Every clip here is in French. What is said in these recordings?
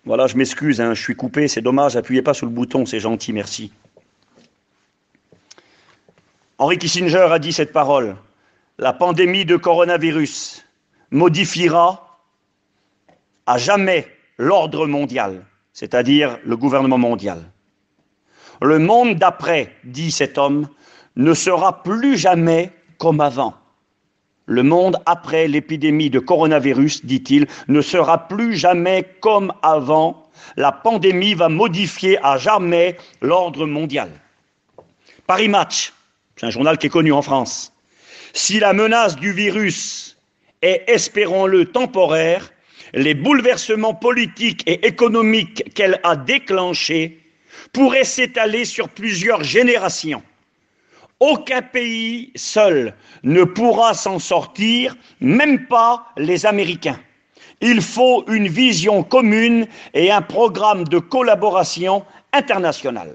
Voilà, je m'excuse, hein, je suis coupé, c'est dommage, appuyez pas sur le bouton, c'est gentil, merci. Henry Kissinger a dit cette parole. La pandémie de coronavirus modifiera à jamais l'ordre mondial, c'est-à-dire le gouvernement mondial. Le monde d'après, dit cet homme, ne sera plus jamais comme avant. Le monde après l'épidémie de coronavirus, dit-il, ne sera plus jamais comme avant. La pandémie va modifier à jamais l'ordre mondial. Paris Match, c'est un journal qui est connu en France. Si la menace du virus est, espérons-le, temporaire, les bouleversements politiques et économiques qu'elle a déclenchés pourraient s'étaler sur plusieurs générations. Aucun pays seul ne pourra s'en sortir, même pas les Américains. Il faut une vision commune et un programme de collaboration internationale.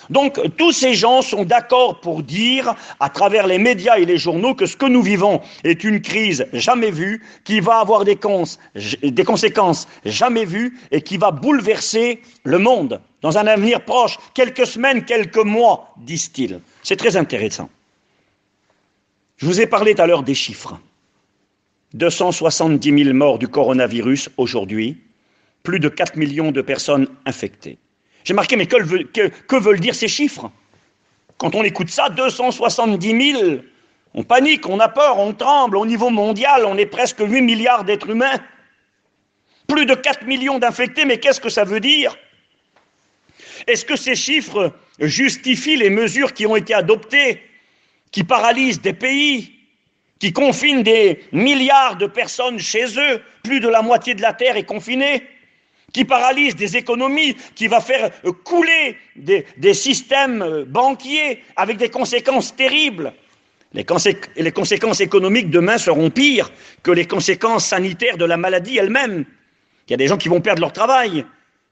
Donc, tous ces gens sont d'accord pour dire, à travers les médias et les journaux, que ce que nous vivons est une crise jamais vue, qui va avoir des conséquences jamais vues et qui va bouleverser le monde dans un avenir proche, quelques semaines, quelques mois, disent-ils. C'est très intéressant. Je vous ai parlé tout à l'heure des chiffres. 270 000 morts du coronavirus aujourd'hui, plus de 4 millions de personnes infectées. J'ai marqué, mais que veulent dire ces chiffres? Quand on écoute ça, 270 000, on panique, on a peur, on tremble. Au niveau mondial, on est presque 8 milliards d'êtres humains. Plus de 4 millions d'infectés, mais qu'est-ce que ça veut dire? Est-ce que ces chiffres justifient les mesures qui ont été adoptées, qui paralysent des pays, qui confinent des milliards de personnes chez eux? Plus de la moitié de la Terre est confinée. Qui paralyse des économies, qui va faire couler des systèmes banquiers avec des conséquences terribles. Les conséquences économiques demain seront pires que les conséquences sanitaires de la maladie elle-même. Il y a des gens qui vont perdre leur travail,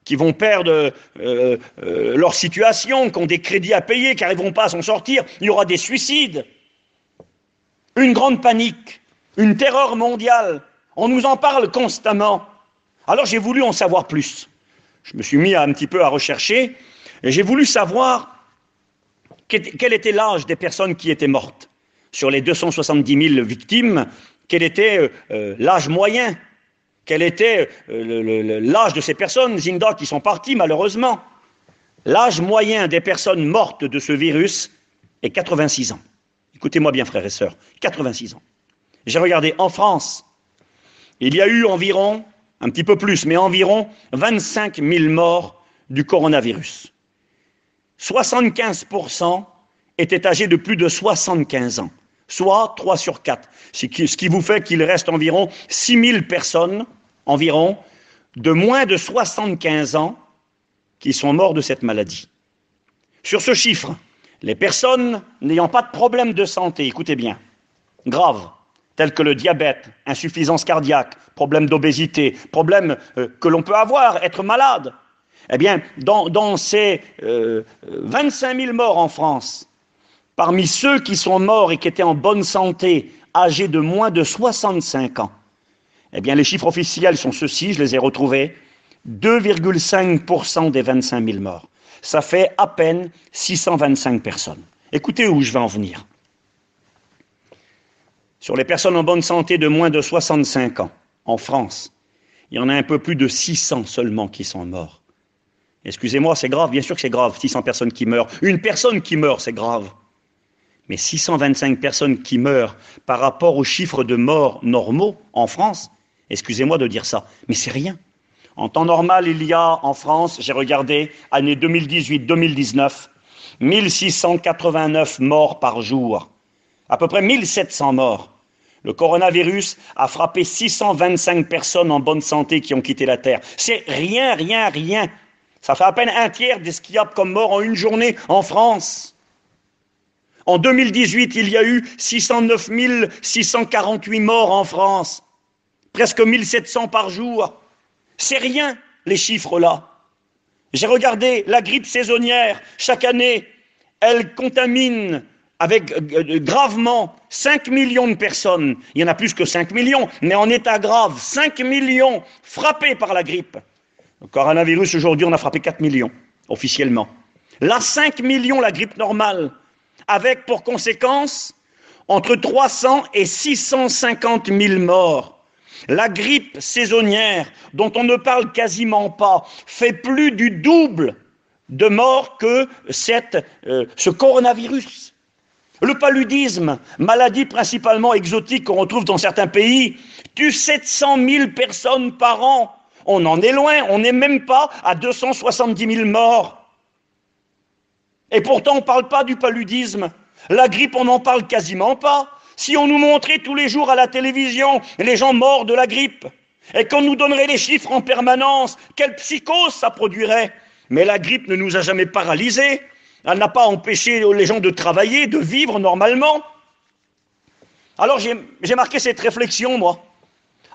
qui vont perdre leur situation, qui ont des crédits à payer, qui n'arriveront pas à s'en sortir. Il y aura des suicides, une grande panique, une terreur mondiale. On nous en parle constamment. Alors j'ai voulu en savoir plus. Je me suis mis un petit peu à rechercher et j'ai voulu savoir quel était l'âge des personnes qui étaient mortes. Sur les 270 000 victimes, quel était l'âge moyen? Quel était l'âge de ces personnes, Zinda, qui sont parties malheureusement? L'âge moyen des personnes mortes de ce virus est 86 ans. Écoutez-moi bien, frères et sœurs, 86 ans. J'ai regardé en France, il y a eu environ, un petit peu plus, mais environ 25 000 morts du coronavirus. 75% étaient âgés de plus de 75 ans, soit 3 sur 4. Ce qui vous fait qu'il reste environ 6 000 personnes, environ, de moins de 75 ans qui sont morts de cette maladie. Sur ce chiffre, les personnes n'ayant pas de problème de santé, écoutez bien, graves, tels que le diabète, insuffisance cardiaque, problème d'obésité, problème que l'on peut avoir, être malade. Eh bien, dans ces 25 000 morts en France, parmi ceux qui sont morts et qui étaient en bonne santé, âgés de moins de 65 ans, eh bien, les chiffres officiels sont ceux-ci, je les ai retrouvés, 2,5% des 25 000 morts. Ça fait à peine 625 personnes. Écoutez où je vais en venir. Sur les personnes en bonne santé de moins de 65 ans, en France, il y en a un peu plus de 600 seulement qui sont morts. Excusez-moi, c'est grave, bien sûr que c'est grave, 600 personnes qui meurent. Une personne qui meurt, c'est grave. Mais 625 personnes qui meurent par rapport aux chiffres de morts normaux en France, excusez-moi de dire ça, mais c'est rien. En temps normal, il y a en France, j'ai regardé, année 2018-2019, 1689 morts par jour, à peu près 1700 morts. Le coronavirus a frappé 625 personnes en bonne santé qui ont quitté la Terre. C'est rien, rien, rien. Ça fait à peine un tiers de ce qu'il y a comme mort en une journée en France. En 2018, il y a eu 609 648 morts en France. Presque 1700 par jour. C'est rien, les chiffres là. J'ai regardé la grippe saisonnière. Chaque année, elle contamine avec gravement 5 millions de personnes. Il y en a plus que 5 millions, mais en état grave, 5 millions frappés par la grippe. Le coronavirus, aujourd'hui, on a frappé 4 millions, officiellement. Là, 5 millions, la grippe normale, avec pour conséquence entre 300 et 650 000 morts. La grippe saisonnière, dont on ne parle quasiment pas, fait plus du double de morts que ce coronavirus. Le paludisme, maladie principalement exotique qu'on retrouve dans certains pays, tue 700 000 personnes par an. On en est loin, on n'est même pas à 270 000 morts. Et pourtant, on ne parle pas du paludisme. La grippe, on n'en parle quasiment pas. Si on nous montrait tous les jours à la télévision les gens morts de la grippe, et qu'on nous donnerait les chiffres en permanence, quelle psychose ça produirait. Mais la grippe ne nous a jamais paralysés. Elle n'a pas empêché les gens de travailler, de vivre normalement. Alors j'ai marqué cette réflexion, moi.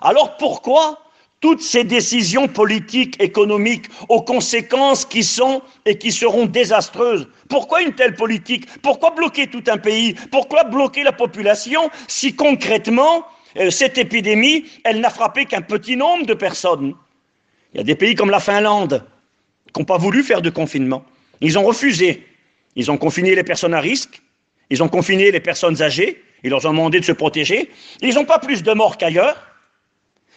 Alors pourquoi toutes ces décisions politiques, économiques, aux conséquences qui sont et qui seront désastreuses? Pourquoi une telle politique? Pourquoi bloquer tout un pays? Pourquoi bloquer la population si concrètement, cette épidémie, elle n'a frappé qu'un petit nombre de personnes? Il y a des pays comme la Finlande qui n'ont pas voulu faire de confinement. Ils ont refusé. Ils ont confiné les personnes à risque, ils ont confiné les personnes âgées, ils leur ont demandé de se protéger. Ils n'ont pas plus de morts qu'ailleurs.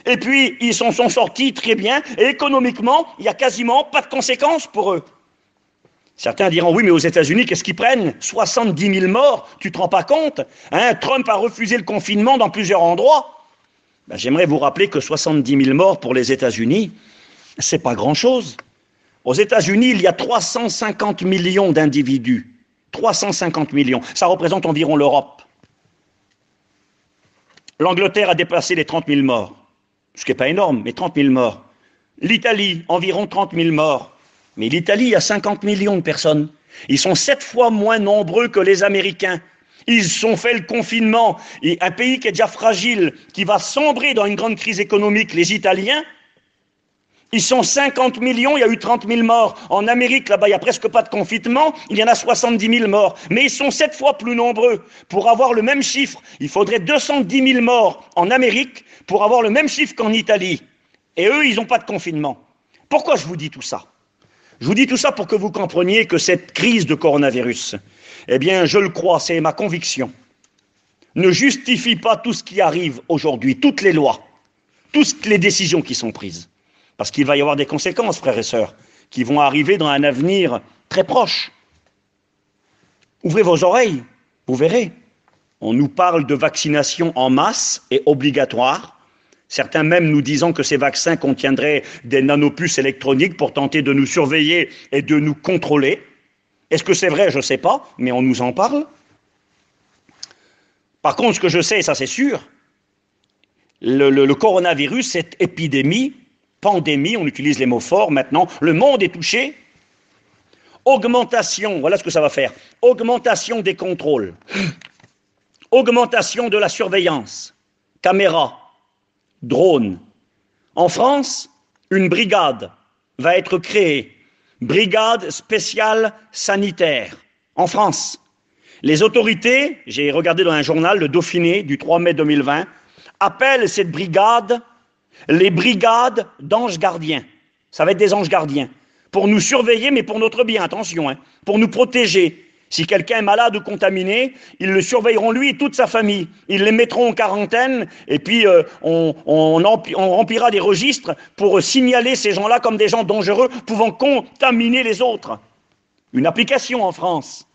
Et puis, ils s'en sont sortis très bien, et économiquement, il n'y a quasiment pas de conséquences pour eux. Certains diront, oui, mais aux États-Unis, qu'est-ce qu'ils prennent? 70 000 morts, tu ne te rends pas compte? Trump a refusé le confinement dans plusieurs endroits. J'aimerais vous rappeler que 70 000 morts pour les États-Unis, c'est pas grand-chose. Aux États-Unis, il y a 350 millions d'individus. 350 millions. Ça représente environ l'Europe. L'Angleterre a dépassé les 30 000 morts. Ce qui n'est pas énorme, mais 30 000 morts. L'Italie, environ 30 000 morts. Mais l'Italie, il y a 50 millions de personnes. Ils sont 7 fois moins nombreux que les Américains. Ils ont fait le confinement. Et un pays qui est déjà fragile, qui va sombrer dans une grande crise économique, les Italiens, ils sont 50 millions, il y a eu 30 000 morts. En Amérique, là-bas, il n'y a presque pas de confinement, il y en a 70 000 morts. Mais ils sont 7 fois plus nombreux. Pour avoir le même chiffre, il faudrait 210 000 morts en Amérique pour avoir le même chiffre qu'en Italie. Et eux, ils n'ont pas de confinement. Pourquoi je vous dis tout ça? Je vous dis tout ça pour que vous compreniez que cette crise de coronavirus, eh bien, je le crois, c'est ma conviction, ne justifie pas tout ce qui arrive aujourd'hui, toutes les lois, toutes les décisions qui sont prises. Parce qu'il va y avoir des conséquences, frères et sœurs, qui vont arriver dans un avenir très proche. Ouvrez vos oreilles, vous verrez. On nous parle de vaccination en masse et obligatoire. Certains même nous disant que ces vaccins contiendraient des nanopuces électroniques pour tenter de nous surveiller et de nous contrôler. Est-ce que c'est vrai? Je ne sais pas, mais on nous en parle. Par contre, ce que je sais, et ça c'est sûr, le coronavirus, cette épidémie, pandémie, on utilise les mots forts maintenant, le monde est touché. Augmentation, voilà ce que ça va faire. Augmentation des contrôles. Augmentation de la surveillance. Caméras, drones. En France, une brigade va être créée. Brigade spéciale sanitaire. En France. Les autorités, j'ai regardé dans un journal, le Dauphiné, du 3 mai 2020, appellent cette brigade les brigades d'anges gardiens. Ça va être des anges gardiens. Pour nous surveiller, mais pour notre bien, attention, pour nous protéger. Si quelqu'un est malade ou contaminé, ils le surveilleront lui et toute sa famille. Ils les mettront en quarantaine et puis on remplira des registres pour signaler ces gens-là comme des gens dangereux pouvant contaminer les autres. Une application en France.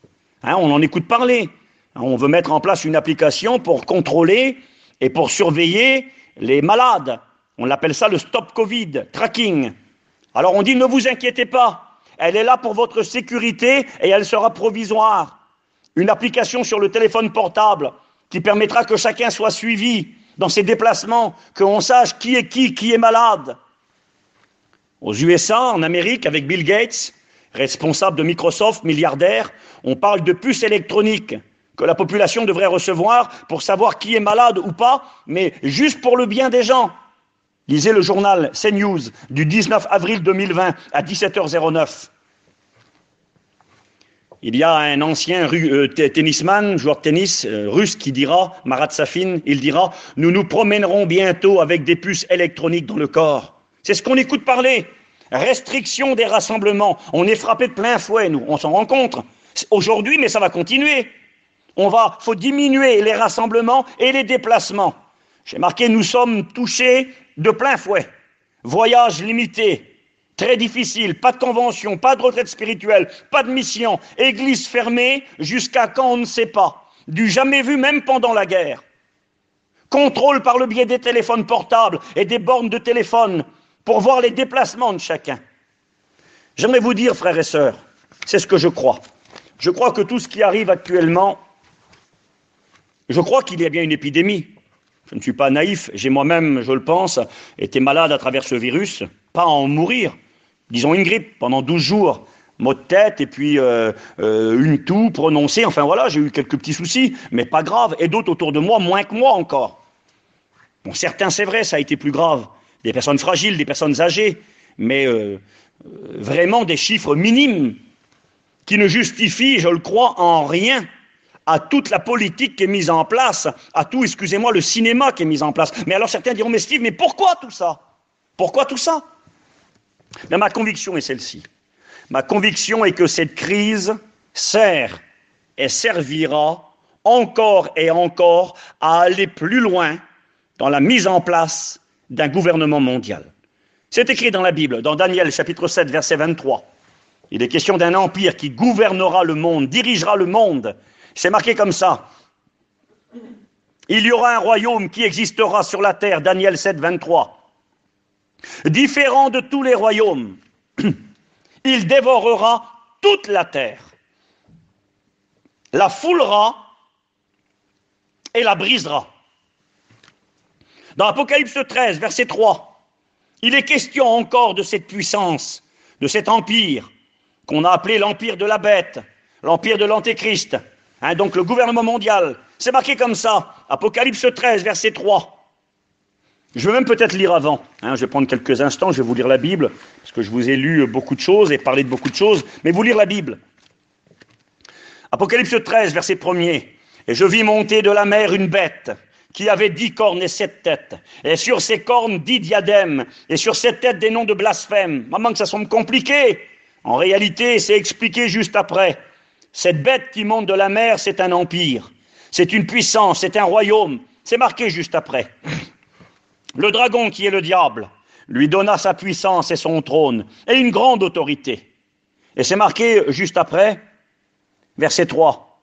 On en écoute parler. On veut mettre en place une application pour contrôler et pour surveiller les malades. On appelle ça le Stop Covid, tracking. Alors on dit, ne vous inquiétez pas, elle est là pour votre sécurité et elle sera provisoire. Une application sur le téléphone portable qui permettra que chacun soit suivi dans ses déplacements, qu'on sache qui est malade. Aux USA, en Amérique, avec Bill Gates, responsable de Microsoft, milliardaire, on parle de puces électroniques que la population devrait recevoir pour savoir qui est malade ou pas, mais juste pour le bien des gens. Lisez le journal CNews du 19 avril 2020 à 17h09. Il y a un ancien tennisman, joueur de tennis russe qui dira, Marat Safin, il dira « Nous nous promènerons bientôt avec des puces électroniques dans le corps ». C'est ce qu'on écoute parler. restriction des rassemblements. On est frappé de plein fouet, nous, on s'en rend compte. Aujourd'hui, mais ça va continuer. Faut diminuer les rassemblements et les déplacements. J'ai marqué, nous sommes touchés de plein fouet. Voyage limité, très difficile, pas de convention, pas de retraite spirituelle, pas de mission, église fermée, jusqu'à quand on ne sait pas. Du jamais vu même pendant la guerre. Contrôle par le biais des téléphones portables et des bornes de téléphone pour voir les déplacements de chacun. J'aimerais vous dire, frères et sœurs, c'est ce que je crois. Je crois que tout ce qui arrive actuellement, je crois qu'il y a bien une épidémie. Je ne suis pas naïf, j'ai moi-même, je le pense, été malade à travers ce virus, pas à en mourir, disons une grippe pendant 12 jours, maux de tête et puis une toux prononcée, enfin voilà, j'ai eu quelques petits soucis, mais pas grave, et d'autres autour de moi, moins que moi encore. Bon, certains, c'est vrai, ça a été plus grave, des personnes fragiles, des personnes âgées, mais vraiment des chiffres minimes qui ne justifient, je le crois, en rien à toute la politique qui est mise en place, à tout, excusez-moi, le cinéma qui est mis en place. Mais alors certains diront, mais Steve, mais pourquoi tout ça? Pourquoi tout ça? Mais ma conviction est celle-ci. Ma conviction est que cette crise sert et servira encore et encore à aller plus loin dans la mise en place d'un gouvernement mondial. C'est écrit dans la Bible, dans Daniel chapitre 7, verset 23. Il est question d'un empire qui gouvernera le monde, dirigera le monde. C'est marqué comme ça. Il y aura un royaume qui existera sur la terre, Daniel 7, 23. Différent de tous les royaumes, il dévorera toute la terre, la foulera et la brisera. Dans Apocalypse 13, verset 3, il est question encore de cette puissance, de cet empire, qu'on a appelé l'empire de la bête, l'empire de l'antéchrist. Donc le gouvernement mondial, c'est marqué comme ça, Apocalypse 13, verset 3. Je vais même peut-être lire avant, je vais prendre quelques instants, je vais vous lire la Bible, parce que je vous ai lu beaucoup de choses et parlé de beaucoup de choses, mais vous lire la Bible. Apocalypse 13, verset 1er. Et je vis monter de la mer une bête, qui avait 10 cornes et 7 têtes, et sur ces cornes 10 diadèmes, et sur ces têtes des noms de blasphème. Maman, que ça semble compliqué. En réalité, c'est expliqué juste après. Cette bête qui monte de la mer, c'est un empire. C'est une puissance, c'est un royaume. C'est marqué juste après. Le dragon, qui est le diable, lui donna sa puissance et son trône, et une grande autorité. Et c'est marqué juste après, verset 3.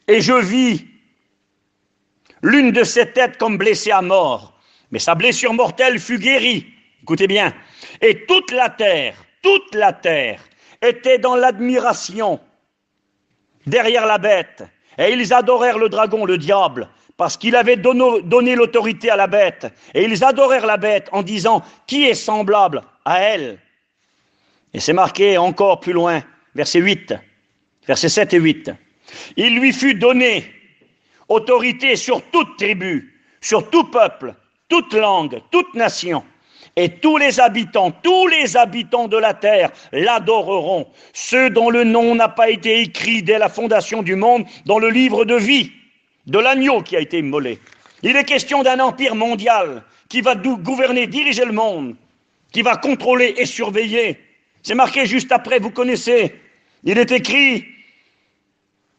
Et je vis l'une de ses têtes comme blessée à mort, mais sa blessure mortelle fut guérie. Écoutez bien. Et toute la terre, était dans l'admiration derrière la bête. Et ils adorèrent le dragon, le diable, parce qu'il avait donné l'autorité à la bête. Et ils adorèrent la bête en disant, qui est semblable à elle? Et c'est marqué encore plus loin, verset 8, versets 7 et 8. Il lui fut donné autorité sur toute tribu, sur tout peuple, toute langue, toute nation. Et tous les habitants de la terre l'adoreront, ceux dont le nom n'a pas été écrit dès la fondation du monde dans le livre de vie de l'agneau qui a été immolé. Il est question d'un empire mondial qui va gouverner, diriger le monde, qui va contrôler et surveiller. C'est marqué juste après, vous connaissez. Il est écrit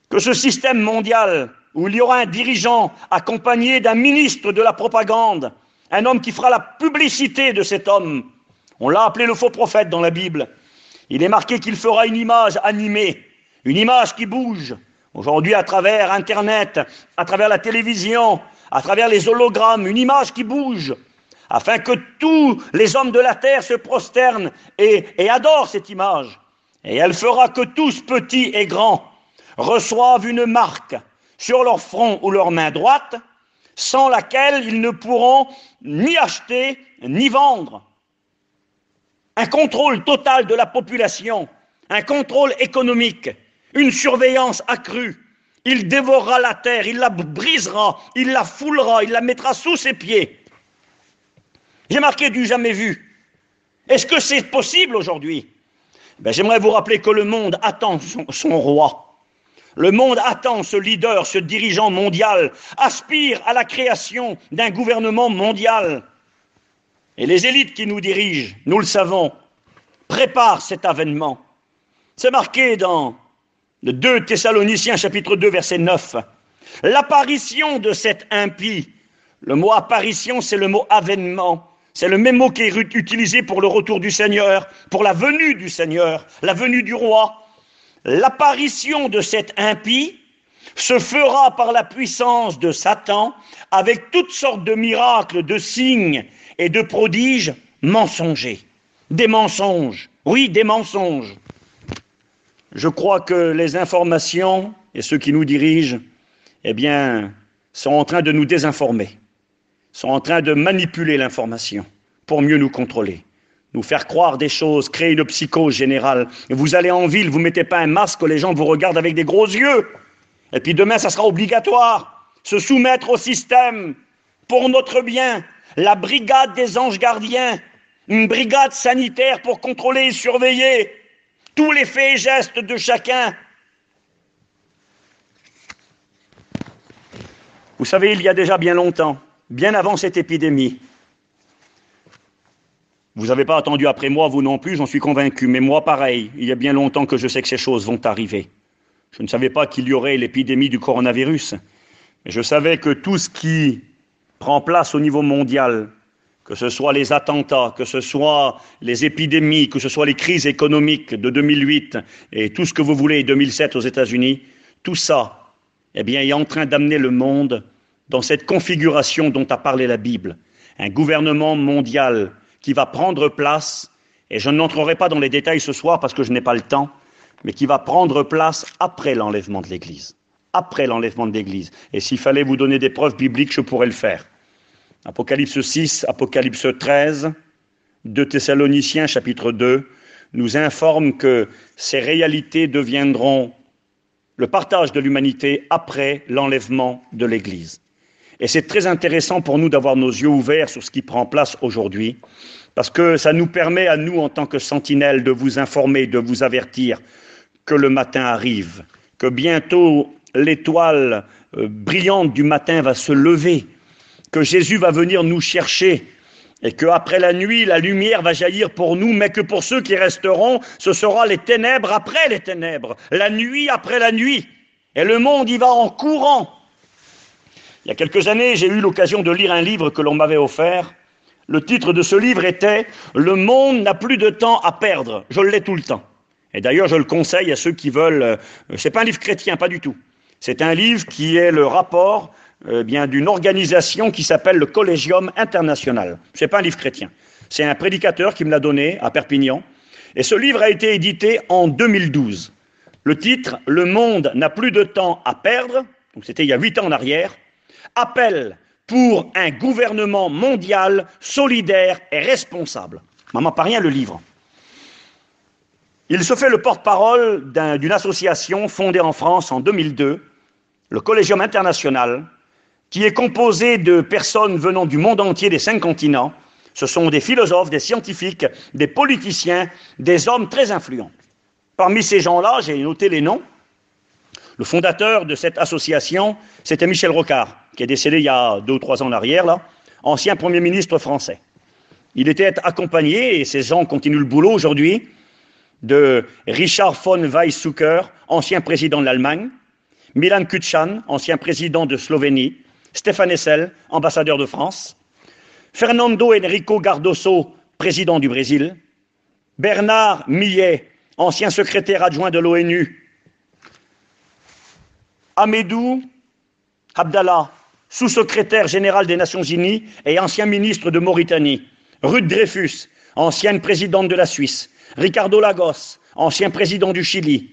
que ce système mondial, où il y aura un dirigeant accompagné d'un ministre de la propagande, un homme qui fera la publicité de cet homme. On l'a appelé le faux prophète dans la Bible. Il est marqué qu'il fera une image animée, une image qui bouge. Aujourd'hui, à travers Internet, à travers la télévision, à travers les hologrammes, une image qui bouge, afin que tous les hommes de la terre se prosternent et adorent cette image. Et elle fera que tous, petits et grands, reçoivent une marque sur leur front ou leur main droite, sans laquelle ils ne pourront ni acheter ni vendre. Un contrôle total de la population, un contrôle économique, une surveillance accrue. Il dévorera la terre, il la brisera, il la foulera, il la mettra sous ses pieds. J'ai marqué du jamais vu. Est-ce que c'est possible aujourd'hui? J'aimerais vous rappeler que le monde attend son roi. Le monde attend ce leader, ce dirigeant mondial, aspire à la création d'un gouvernement mondial. et les élites qui nous dirigent, nous le savons, préparent cet avènement. C'est marqué dans le 2 Thessaloniciens chapitre 2 verset 9. L'apparition de cet impie, le mot apparition c'est le mot avènement, c'est le même mot qui est utilisé pour le retour du Seigneur, pour la venue du Seigneur, la venue du roi. L'apparition de cet impie se fera par la puissance de Satan avec toutes sortes de miracles, de signes et de prodiges mensongers. Des mensonges, oui, des mensonges. Je crois que les informations et ceux qui nous dirigent, eh bien, sont en train de nous désinformer, sont en train de manipuler l'information pour mieux nous contrôler, nous faire croire des choses, créer une psychose générale. Vous allez en ville, vous ne mettez pas un masque, les gens vous regardent avec des gros yeux. Et puis demain, ça sera obligatoire, se soumettre au système pour notre bien. La brigade des anges gardiens, une brigade sanitaire pour contrôler et surveiller tous les faits et gestes de chacun. Vous savez, il y a déjà bien longtemps, bien avant cette épidémie, vous n'avez pas attendu après moi, vous non plus, j'en suis convaincu, mais moi pareil, il y a bien longtemps que je sais que ces choses vont arriver. Je ne savais pas qu'il y aurait l'épidémie du coronavirus, mais je savais que tout ce qui prend place au niveau mondial, que ce soit les attentats, que ce soit les épidémies, que ce soit les crises économiques de 2008 et tout ce que vous voulez, 2007 aux États-Unis, tout ça, eh bien, est en train d'amener le monde dans cette configuration dont a parlé la Bible. Un gouvernement mondial qui va prendre place, et je n'entrerai pas dans les détails ce soir parce que je n'ai pas le temps, mais qui va prendre place après l'enlèvement de l'Église. Après l'enlèvement de l'Église. Et s'il fallait vous donner des preuves bibliques, je pourrais le faire. Apocalypse 6, Apocalypse 13, 2 Thessaloniciens chapitre 2, nous informe que ces réalités deviendront le partage de l'humanité après l'enlèvement de l'Église. Et c'est très intéressant pour nous d'avoir nos yeux ouverts sur ce qui prend place aujourd'hui, parce que ça nous permet à nous, en tant que sentinelles, de vous informer, de vous avertir que le matin arrive, que bientôt l'étoile brillante du matin va se lever, que Jésus va venir nous chercher, et qu'après la nuit, la lumière va jaillir pour nous, mais que pour ceux qui resteront, ce sera les ténèbres après les ténèbres, la nuit après la nuit, et le monde y va en courant. Il y a quelques années, j'ai eu l'occasion de lire un livre que l'on m'avait offert. Le titre de ce livre était « Le monde n'a plus de temps à perdre ». Je l'ai tout le temps. Et d'ailleurs, je le conseille à ceux qui veulent... c'est pas un livre chrétien, pas du tout. C'est un livre qui est le rapport bien d'une organisation qui s'appelle le Collegium International. C'est pas un livre chrétien. C'est un prédicateur qui me l'a donné à Perpignan. Et ce livre a été édité en 2012. Le titre « Le monde n'a plus de temps à perdre », donc c'était il y a 8 ans en arrière, appel pour un gouvernement mondial solidaire et responsable. Maman, pas rien le livre. Il se fait le porte-parole d'une association fondée en France en 2002, le Collegium International, qui est composé de personnes venant du monde entier, des 5 continents. Ce sont des philosophes, des scientifiques, des politiciens, des hommes très influents. Parmi ces gens-là, j'ai noté les noms. Le fondateur de cette association, c'était Michel Rocard, qui est décédé il y a 2 ou 3 ans en arrière, là, ancien Premier ministre français. Il était accompagné, et ces gens continuent le boulot aujourd'hui, de Richard von Weizsäcker, ancien président de l'Allemagne, Milan Kučan, ancien président de Slovénie, Stéphane Hessel, ambassadeur de France, Fernando Henrique Cardoso, président du Brésil, Bernard Millet, ancien secrétaire adjoint de l'ONU, Hamidou Abdallah, sous-secrétaire général des Nations Unies et ancien ministre de Mauritanie, Ruth Dreyfus, ancienne présidente de la Suisse, Ricardo Lagos, ancien président du Chili,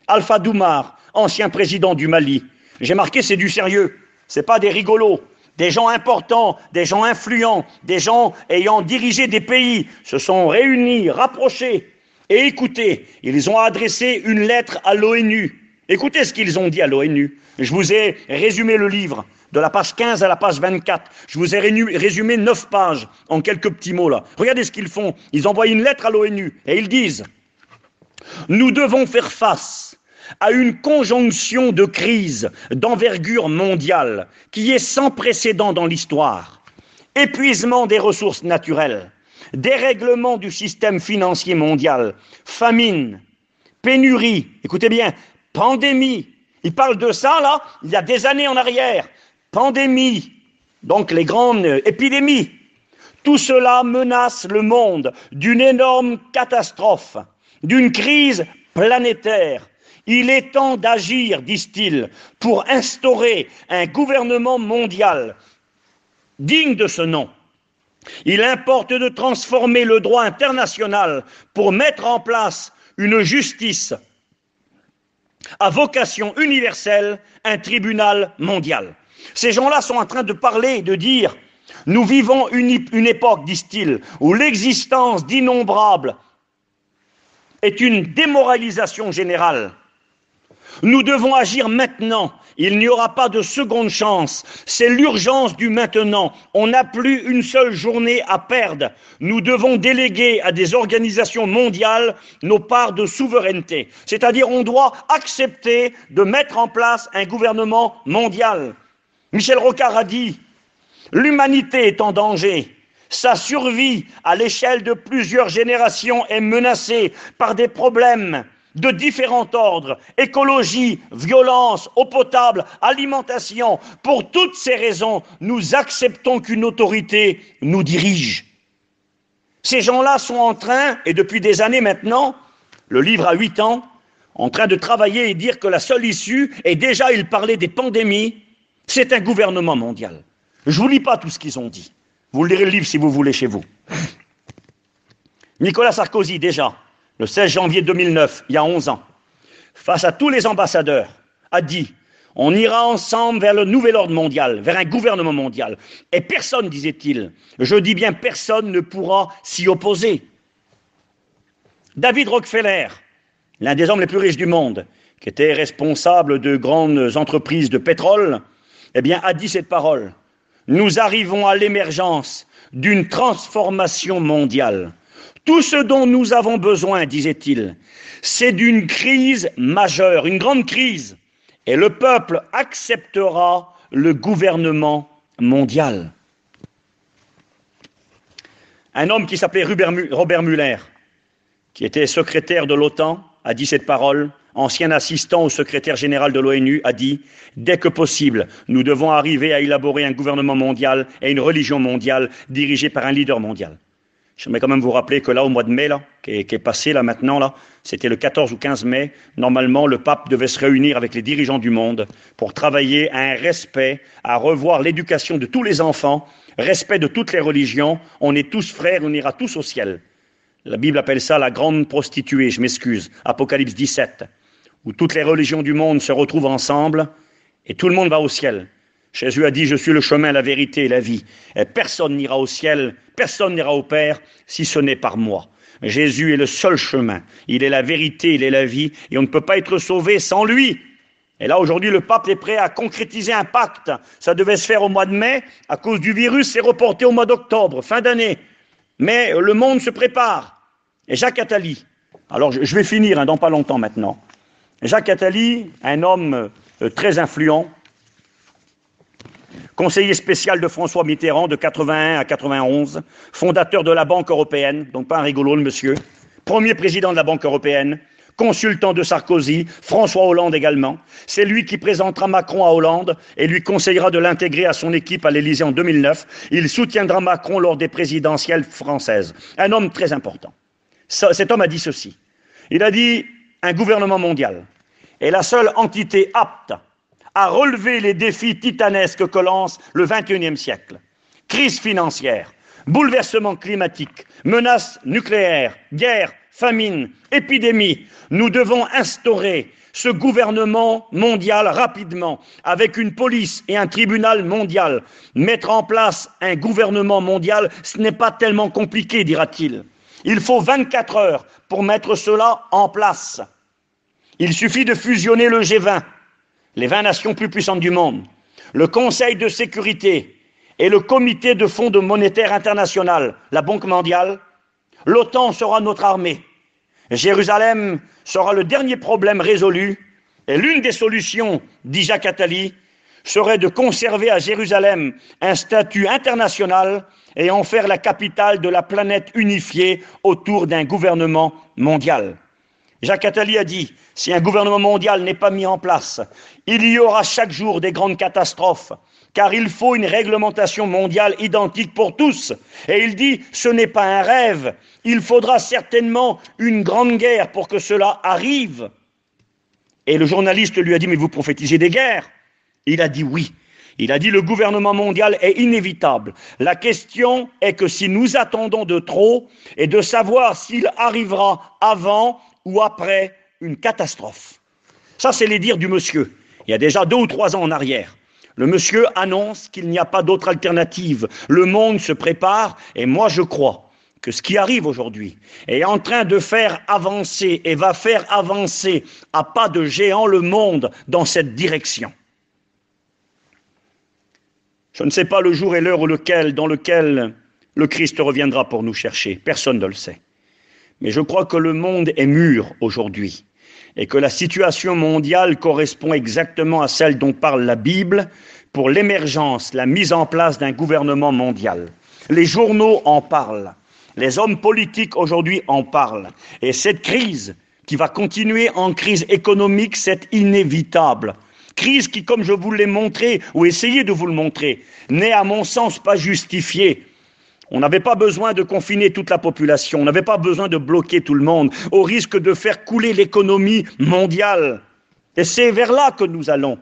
Alpha Doumar, ancien président du Mali. J'ai marqué, c'est du sérieux, c'est pas des rigolos, des gens importants, des gens influents, des gens ayant dirigé des pays se sont réunis, rapprochés et écoutez, ils ont adressé une lettre à l'ONU. Écoutez ce qu'ils ont dit à l'ONU. Je vous ai résumé le livre, de la page 15 à la page 24. Je vous ai résumé 9 pages en quelques petits mots là. Regardez ce qu'ils font. Ils envoient une lettre à l'ONU et ils disent « Nous devons faire face à une conjonction de crise d'envergure mondiale qui est sans précédent dans l'histoire. Épuisement des ressources naturelles, dérèglement du système financier mondial, famine, pénurie, écoutez bien, pandémie. Il parle de ça, là, il y a des années en arrière. Pandémie, donc les grandes épidémies. Tout cela menace le monde d'une énorme catastrophe, d'une crise planétaire. Il est temps d'agir, disent-ils, pour instaurer un gouvernement mondial digne de ce nom. Il importe de transformer le droit international pour mettre en place une justice à vocation universelle, un tribunal mondial. Ces gens-là sont en train de parler et de dire « Nous vivons une époque, disent-ils, où l'existence d'innombrables est une démoralisation générale. Nous devons agir maintenant. Il n'y aura pas de seconde chance. C'est l'urgence du maintenant. On n'a plus une seule journée à perdre. Nous devons déléguer à des organisations mondiales nos parts de souveraineté. C'est-à-dire, on doit accepter de mettre en place un gouvernement mondial. Michel Rocard a dit, l'humanité est en danger. Sa survie à l'échelle de plusieurs générations est menacée par des problèmes de différents ordres, écologie, violence, eau potable, alimentation. Pour toutes ces raisons, nous acceptons qu'une autorité nous dirige. Ces gens-là sont en train, et depuis des années maintenant, le livre a 8 ans, en train de travailler et dire que la seule issue, et déjà ils parlaient des pandémies, c'est un gouvernement mondial. Je ne vous lis pas tout ce qu'ils ont dit. Vous lirez le livre si vous voulez chez vous. Nicolas Sarkozy, déjà, le 16 janvier 2009, il y a 11 ans, face à tous les ambassadeurs, a dit « On ira ensemble vers le nouvel ordre mondial, vers un gouvernement mondial. » Et personne, disait-il, je dis bien personne, ne pourra s'y opposer. David Rockefeller, l'un des hommes les plus riches du monde, qui était responsable de grandes entreprises de pétrole, eh bien, a dit cette parole. Nous arrivons à l'émergence d'une transformation mondiale. Tout ce dont nous avons besoin, disait-il, c'est d'une crise majeure, une grande crise. Et le peuple acceptera le gouvernement mondial. Un homme qui s'appelait Robert Muller, qui était secrétaire de l'OTAN, a dit cette parole. Ancien assistant au secrétaire général de l'ONU, a dit « Dès que possible, nous devons arriver à élaborer un gouvernement mondial et une religion mondiale dirigée par un leader mondial. » J'aimerais quand même vous rappeler que là, au mois de mai, là, qui est passé là maintenant, là, c'était le 14 ou 15 mai, normalement, le pape devait se réunir avec les dirigeants du monde pour travailler à un respect, à revoir l'éducation de tous les enfants, respect de toutes les religions. On est tous frères, on ira tous au ciel. La Bible appelle ça la grande prostituée, je m'excuse, Apocalypse 17, où toutes les religions du monde se retrouvent ensemble et tout le monde va au ciel. Jésus a dit, je suis le chemin, la vérité et la vie. Et personne n'ira au ciel, personne n'ira au Père si ce n'est par moi. Jésus est le seul chemin, il est la vérité, il est la vie, et on ne peut pas être sauvé sans lui. Et là, aujourd'hui, le pape est prêt à concrétiser un pacte. Ça devait se faire au mois de mai, à cause du virus, c'est reporté au mois d'octobre, fin d'année. Mais le monde se prépare. Et Jacques Attali, alors je vais finir dans pas longtemps maintenant. Jacques Attali, un homme très influent, conseiller spécial de François Mitterrand de 81 à 91, fondateur de la Banque européenne, donc pas un rigolo le monsieur, premier président de la Banque européenne, consultant de Sarkozy, François Hollande également. C'est lui qui présentera Macron à Hollande et lui conseillera de l'intégrer à son équipe à l'Élysée en 2009. Il soutiendra Macron lors des présidentielles françaises. Un homme très important. Cet homme a dit ceci. Il a dit un gouvernement mondial est la seule entité apte à relever les défis titanesques que lance le XXIe siècle. Crise financière, bouleversement climatique, menaces nucléaires, guerre, famine, épidémie. Nous devons instaurer ce gouvernement mondial rapidement, avec une police et un tribunal mondial. Mettre en place un gouvernement mondial, ce n'est pas tellement compliqué, dira-t-il. Il faut 24 heures pour mettre cela en place. Il suffit de fusionner le G20, les 20 nations plus puissantes du monde, le Conseil de sécurité et le Comité de Fonds monétaire international, la Banque mondiale. L'OTAN sera notre armée. Jérusalem sera le dernier problème résolu. Et l'une des solutions, dit Jacques Attali, serait de conserver à Jérusalem un statut international et en faire la capitale de la planète unifiée autour d'un gouvernement mondial. Jacques Attali a dit, si un gouvernement mondial n'est pas mis en place, il y aura chaque jour des grandes catastrophes, car il faut une réglementation mondiale identique pour tous. Et il dit, ce n'est pas un rêve, il faudra certainement une grande guerre pour que cela arrive. Et le journaliste lui a dit, mais vous prophétisez des guerres? Il a dit oui. Il a dit, le gouvernement mondial est inévitable. La question est que si nous attendons de trop, et de savoir s'il arrivera avant ou après une catastrophe. Ça, c'est les dires du monsieur. Il y a déjà 2 ou 3 ans en arrière. Le monsieur annonce qu'il n'y a pas d'autre alternative. Le monde se prépare, et moi je crois que ce qui arrive aujourd'hui est en train de faire avancer et va faire avancer à pas de géant le monde dans cette direction. Je ne sais pas le jour et l'heure dans lequel le Christ reviendra pour nous chercher. Personne ne le sait. Mais je crois que le monde est mûr aujourd'hui et que la situation mondiale correspond exactement à celle dont parle la Bible pour l'émergence, la mise en place d'un gouvernement mondial. Les journaux en parlent, les hommes politiques aujourd'hui en parlent. Et cette crise qui va continuer en crise économique, c'est inévitable. Crise qui, comme je vous l'ai montré, ou essayé de vous le montrer, n'est à mon sens pas justifiée. On n'avait pas besoin de confiner toute la population, on n'avait pas besoin de bloquer tout le monde, au risque de faire couler l'économie mondiale. Et c'est vers là que nous allons,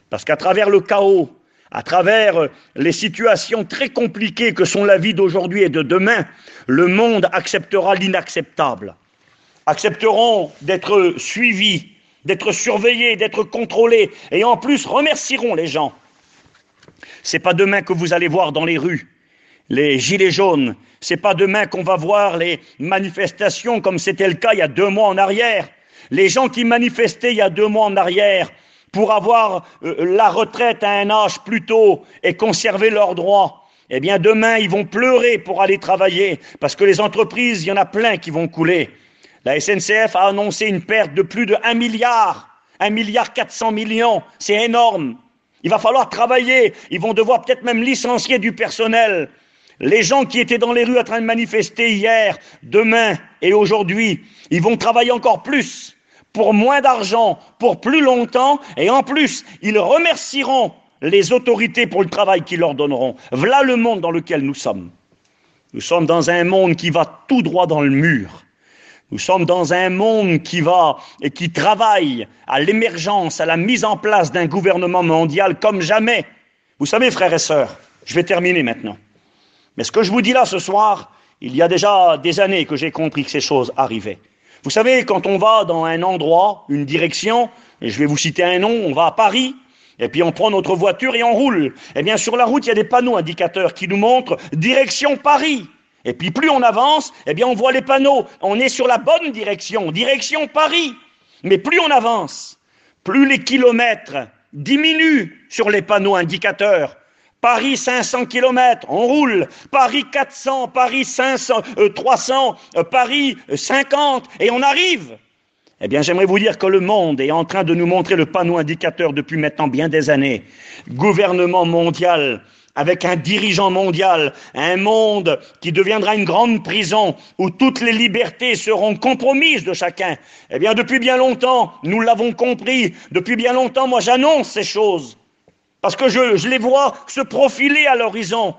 parce qu'à travers le chaos, à travers les situations très compliquées que sont la vie d'aujourd'hui et de demain, le monde acceptera l'inacceptable. Accepteront d'être suivis, d'être surveillés, d'être contrôlés, et en plus remercieront les gens. C'est pas demain que vous allez voir dans les rues les gilets jaunes, c'est pas demain qu'on va voir les manifestations comme c'était le cas il y a 2 mois en arrière. Les gens qui manifestaient il y a 2 mois en arrière pour avoir la retraite à un âge plus tôt et conserver leurs droits, eh bien demain ils vont pleurer pour aller travailler parce que les entreprises, il y en a plein qui vont couler. La SNCF a annoncé une perte de plus de 1 milliard, 1,4 milliard, c'est énorme. Il va falloir travailler, ils vont devoir peut-être même licencier du personnel. Les gens qui étaient dans les rues en train de manifester hier, demain et aujourd'hui, ils vont travailler encore plus, pour moins d'argent, pour plus longtemps, et en plus, ils remercieront les autorités pour le travail qu'ils leur donneront. Voilà le monde dans lequel nous sommes. Nous sommes dans un monde qui va tout droit dans le mur. Nous sommes dans un monde qui va et qui travaille à l'émergence, à la mise en place d'un gouvernement mondial comme jamais. Vous savez, frères et sœurs, je vais terminer maintenant. Mais ce que je vous dis là ce soir, il y a déjà des années que j'ai compris que ces choses arrivaient. Vous savez, quand on va dans un endroit, une direction, et je vais vous citer un nom, on va à Paris, et puis on prend notre voiture et on roule. Eh bien, sur la route, il y a des panneaux indicateurs qui nous montrent direction Paris. Et puis plus on avance, eh bien on voit les panneaux. On est sur la bonne direction, direction Paris. Mais plus on avance, plus les kilomètres diminuent sur les panneaux indicateurs. Paris 500 km, on roule. Paris 400, Paris 500, 300, Paris 50, et on arrive. Eh bien, j'aimerais vous dire que le monde est en train de nous montrer le panneau indicateur depuis maintenant bien des années. Gouvernement mondial, avec un dirigeant mondial, un monde qui deviendra une grande prison où toutes les libertés seront compromises de chacun. Eh bien, depuis bien longtemps, nous l'avons compris. Depuis bien longtemps, moi, j'annonce ces choses. Parce que je les vois se profiler à l'horizon.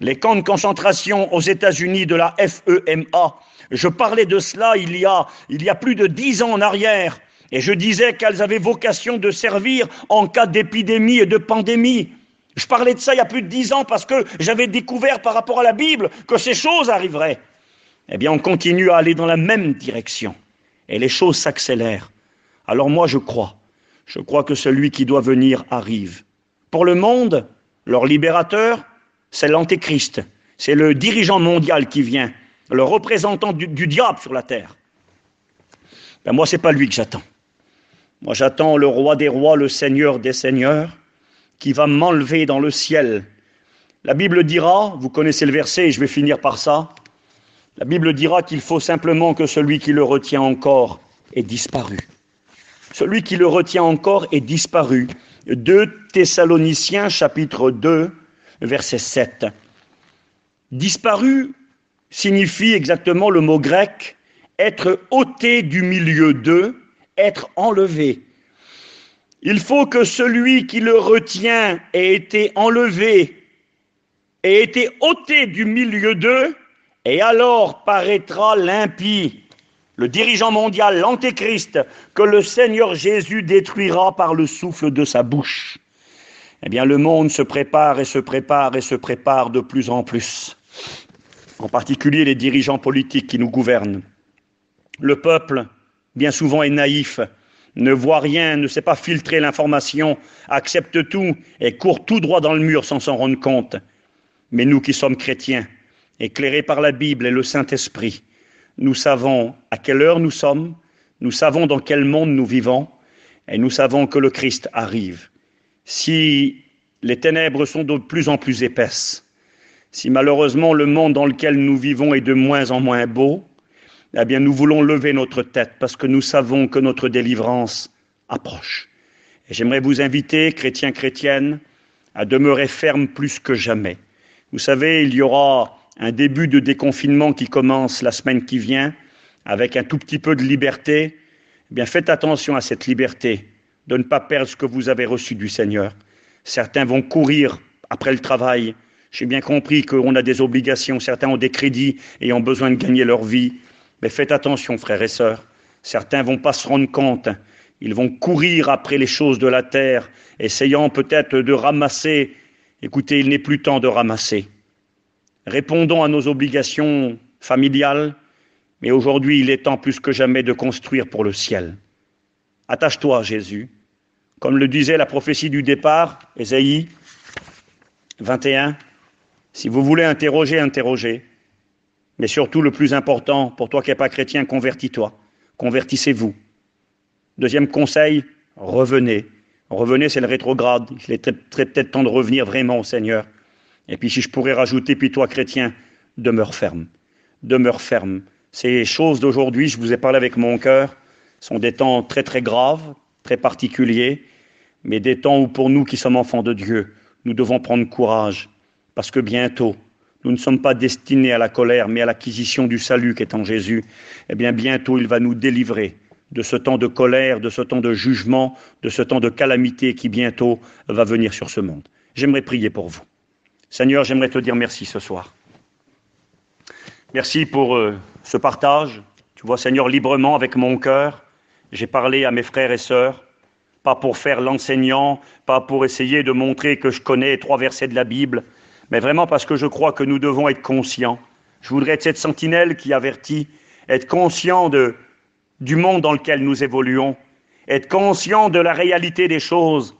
Les camps de concentration aux États-Unis de la FEMA, je parlais de cela il y a plus de 10 ans en arrière, et je disais qu'elles avaient vocation de servir en cas d'épidémie et de pandémie. Je parlais de ça il y a plus de 10 ans parce que j'avais découvert par rapport à la Bible que ces choses arriveraient. Eh bien, on continue à aller dans la même direction, et les choses s'accélèrent. Alors moi, je crois que celui qui doit venir arrive. Pour le monde, leur libérateur, c'est l'antéchrist, c'est le dirigeant mondial qui vient, le représentant du diable sur la terre. Ben moi, c'est pas lui que j'attends. Moi, j'attends le roi des rois, le seigneur des seigneurs, qui va m'enlever dans le ciel. La Bible dira, vous connaissez le verset et je vais finir par ça, la Bible dira qu'il faut simplement que celui qui le retient encore ait disparu. Celui qui le retient encore est disparu. 2 Thessaloniciens chapitre 2, verset 7. Disparu signifie exactement le mot grec être ôté du milieu d'eux, être enlevé. Il faut que celui qui le retient ait été enlevé, ait été ôté du milieu d'eux, et alors paraîtra l'impie, le dirigeant mondial, l'antéchrist, que le Seigneur Jésus détruira par le souffle de sa bouche. Eh bien, le monde se prépare et se prépare et se prépare de plus en plus. En particulier les dirigeants politiques qui nous gouvernent. Le peuple, bien souvent, est naïf, ne voit rien, ne sait pas filtrer l'information, accepte tout et court tout droit dans le mur sans s'en rendre compte. Mais nous qui sommes chrétiens, éclairés par la Bible et le Saint-Esprit, nous savons à quelle heure nous sommes, nous savons dans quel monde nous vivons, et nous savons que le Christ arrive. Si les ténèbres sont de plus en plus épaisses, si malheureusement le monde dans lequel nous vivons est de moins en moins beau, eh bien nous voulons lever notre tête parce que nous savons que notre délivrance approche. Et j'aimerais vous inviter, chrétiens, chrétiennes, à demeurer fermes plus que jamais. Vous savez, il y aura un début de déconfinement qui commence la semaine qui vient, avec un tout petit peu de liberté. Eh bien, faites attention à cette liberté, de ne pas perdre ce que vous avez reçu du Seigneur. Certains vont courir après le travail. J'ai bien compris qu'on a des obligations, certains ont des crédits et ont besoin de gagner leur vie. Mais faites attention, frères et sœurs. Certains ne vont pas se rendre compte. Ils vont courir après les choses de la terre, essayant peut-être de ramasser. Écoutez, il n'est plus temps de ramasser. Répondons à nos obligations familiales, mais aujourd'hui, il est temps plus que jamais de construire pour le ciel. Attache-toi à Jésus. Comme le disait la prophétie du départ, Ésaïe 21, si vous voulez interroger, interrogez. Mais surtout, le plus important, pour toi qui n'es pas chrétien, convertis-toi. Convertissez-vous. Deuxième conseil, revenez. Revenez, c'est le rétrograde. Il est peut-être temps de revenir vraiment au Seigneur. Et puis si je pourrais rajouter, puis toi chrétien, demeure ferme. Demeure ferme. Ces choses d'aujourd'hui, je vous ai parlé avec mon cœur, sont des temps très très graves, très particuliers, mais des temps où pour nous qui sommes enfants de Dieu, nous devons prendre courage. Parce que bientôt, nous ne sommes pas destinés à la colère, mais à l'acquisition du salut qui est en Jésus. Eh bien, bientôt, il va nous délivrer de ce temps de colère, de ce temps de jugement, de ce temps de calamité qui bientôt va venir sur ce monde. J'aimerais prier pour vous. Seigneur, j'aimerais te dire merci ce soir. Merci pour ce partage. Tu vois, Seigneur, librement avec mon cœur, j'ai parlé à mes frères et sœurs, pas pour faire l'enseignant, pas pour essayer de montrer que je connais 3 versets de la Bible, mais vraiment parce que je crois que nous devons être conscients. Je voudrais être cette sentinelle qui avertit, être conscient du monde dans lequel nous évoluons, être conscient de la réalité des choses,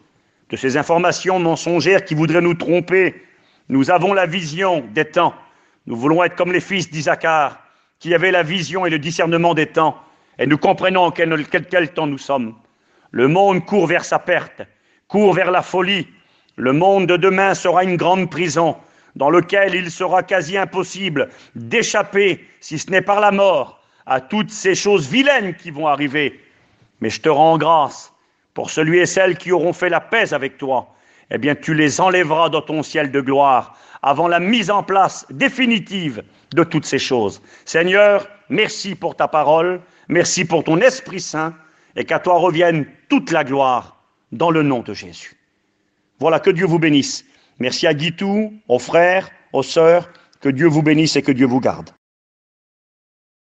de ces informations mensongères qui voudraient nous tromper. Nous avons la vision des temps. Nous voulons être comme les fils d'Isaacar, qui avaient la vision et le discernement des temps, et nous comprenons quel temps nous sommes. Le monde court vers sa perte, court vers la folie. Le monde de demain sera une grande prison dans laquelle il sera quasi impossible d'échapper, si ce n'est par la mort, à toutes ces choses vilaines qui vont arriver. Mais je te rends grâce pour celui et celle qui auront fait la paix avec toi. Eh bien, tu les enlèveras dans ton ciel de gloire avant la mise en place définitive de toutes ces choses. Seigneur, merci pour ta parole, merci pour ton Esprit Saint, et qu'à toi revienne toute la gloire dans le nom de Jésus. Voilà, que Dieu vous bénisse. Merci à Guitou, aux frères, aux sœurs, que Dieu vous bénisse et que Dieu vous garde.